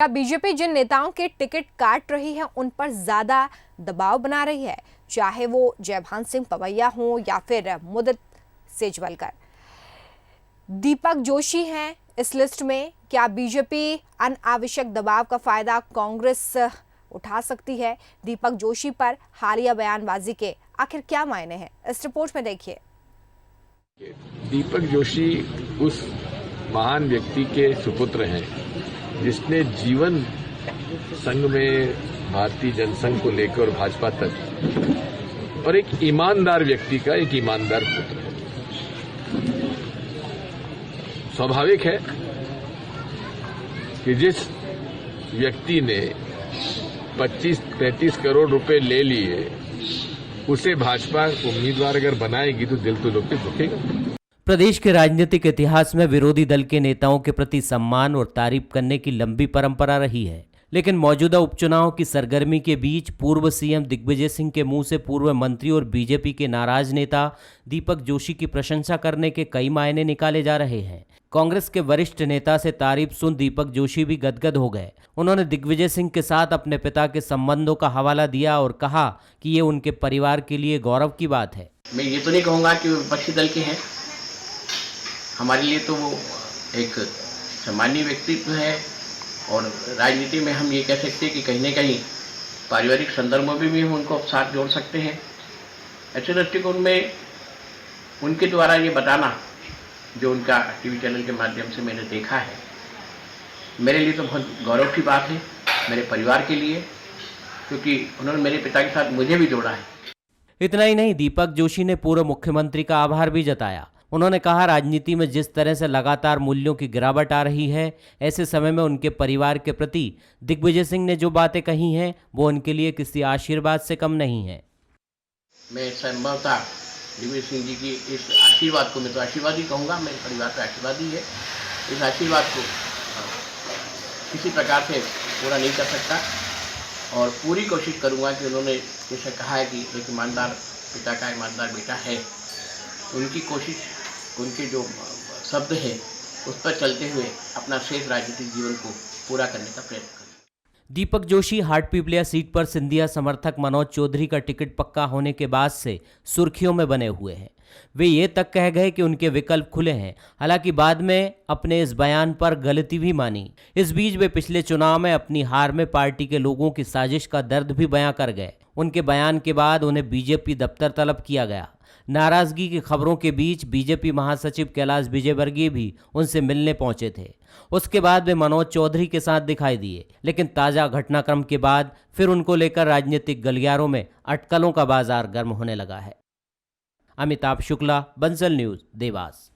क्या बीजेपी जिन नेताओं के टिकट काट रही है उन पर ज्यादा दबाव बना रही है, चाहे वो जयभान सिंह पवैया हो या फिर मुदित सेजवलकर। दीपक जोशी हैं इस लिस्ट में। क्या बीजेपी अनावश्यक दबाव का फायदा कांग्रेस उठा सकती है? दीपक जोशी पर हालिया बयानबाजी के आखिर क्या मायने हैं, इस रिपोर्ट में देखिए। दीपक जोशी उस महान व्यक्ति के सुपुत्र हैं जिसने जीवन संघ में भारतीय जनसंघ को लेकर और भाजपा तक, और एक ईमानदार व्यक्ति का एक ईमानदार पुत्र है। स्वाभाविक है कि जिस व्यक्ति ने 25-35 करोड़ रुपए ले लिए उसे भाजपा उम्मीदवार अगर बनाएगी तो दिल तो लोग के दुखेगा। प्रदेश के राजनीतिक इतिहास में विरोधी दल के नेताओं के प्रति सम्मान और तारीफ करने की लंबी परंपरा रही है, लेकिन मौजूदा उपचुनाव की सरगर्मी के बीच पूर्व सीएम दिग्विजय सिंह के मुंह से पूर्व मंत्री और बीजेपी के नाराज नेता दीपक जोशी की प्रशंसा करने के कई मायने निकाले जा रहे हैं। कांग्रेस के वरिष्ठ नेता से तारीफ सुन दीपक जोशी भी गदगद हो गए। उन्होंने दिग्विजय सिंह के साथ अपने पिता के संबंधों का हवाला दिया और कहा कि ये उनके परिवार के लिए गौरव की बात है। मैं ये तो नहीं कहूँगा कि वो विपक्षी दल के हैं, हमारे लिए तो वो एक सामान्य व्यक्तित्व है और राजनीति में हम ये कह सकते हैं कि कहीं न कहीं पारिवारिक संदर्भों में भी हम उनको साथ जोड़ सकते हैं। ऐसे दृष्टिकोण में उनके द्वारा ये बताना, जो उनका टीवी चैनल के माध्यम से मैंने देखा है, मेरे लिए तो बहुत गौरव की बात है, मेरे परिवार के लिए, क्योंकि उन्होंने मेरे पिता के साथ मुझे भी जोड़ा है। इतना ही नहीं, दीपक जोशी ने पूर्व मुख्यमंत्री का आभार भी जताया। उन्होंने कहा, राजनीति में जिस तरह से लगातार मूल्यों की गिरावट आ रही है, ऐसे समय में उनके परिवार के प्रति दिग्विजय सिंह ने जो बातें कही हैं वो उनके लिए किसी आशीर्वाद से कम नहीं है। मैं संभवतः दिग्विजय सिंह जी की इस आशीर्वाद को, मैं तो आशीर्वाद ही कहूँगा, मेरे परिवार का आशीर्वाद ही है, इस आशीर्वाद को किसी प्रकार से पूरा नहीं कर सकता और पूरी कोशिश करूँगा कि उन्होंने जैसे कहा है कि एक ईमानदार पिता का ईमानदार बेटा है, उनकी कोशिश, उनके जो शब्द हैं उस पर चलते हुए अपना शेष राजनीतिक जीवन को पूरा करने का प्रयत्न करें। दीपक जोशी हाटपिपलिया सीट पर सिंधिया समर्थक मनोज चौधरी का टिकट पक्का होने के बाद से सुर्खियों में बने हुए हैं। वे ये तक कह गए कि उनके विकल्प खुले हैं। हालांकि बाद में अपने इस बयान पर गलती भी मानी। इस बीच वे पिछले चुनाव में अपनी हार में पार्टी के लोगों की साजिश का दर्द भी बयां कर गए। उनके बयान के बाद उन्हें बीजेपी दफ्तर तलब किया गया। नाराजगी की खबरों के बीच बीजेपी महासचिव कैलाश विजयवर्गीय भी उनसे मिलने पहुंचे थे। उसके बाद वे मनोज चौधरी के साथ दिखाई दिए, लेकिन ताज़ा घटनाक्रम के बाद फिर उनको लेकर राजनीतिक गलियारों में अटकलों का बाजार गर्म होने लगा है। अमिताभ शुक्ला, बंसल न्यूज़, देवास।